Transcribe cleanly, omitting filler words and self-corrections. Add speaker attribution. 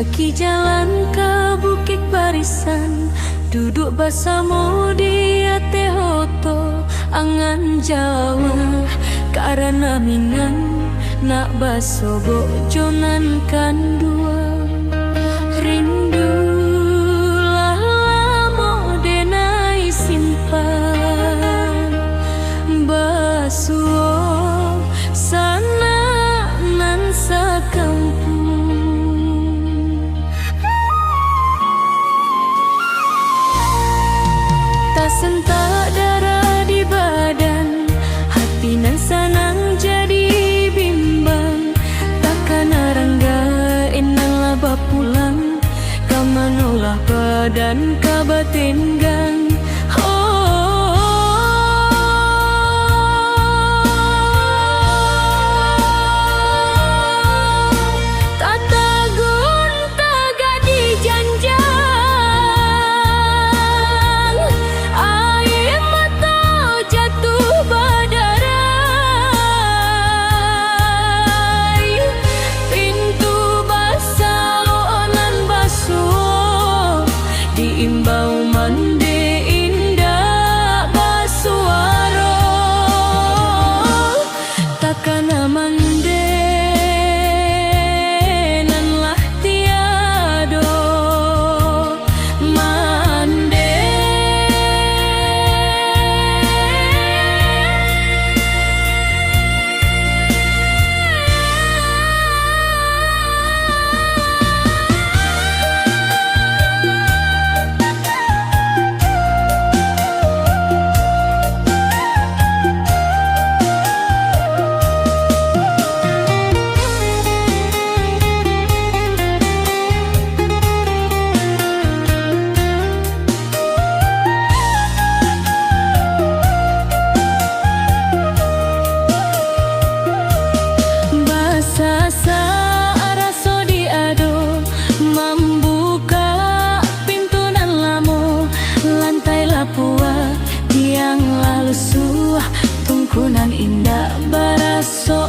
Speaker 1: Mendaki jalan ke Bukit Barisan, duduk bersama di ate hoto angan Jawa. Karena minang nak baso bojonan kan dua. Rindu lah lamo denai simpan basuo sana nan sakampung. Tak sentak darah di badan, hati nan sanang jadi bimbang. Takkan arangga enang laba pulang, kamanolah badan kabatin gang. Imbau mande indah basuaro, takkan mande nan lah tiado mande. Tiang lalu suah tungkunan indah baraso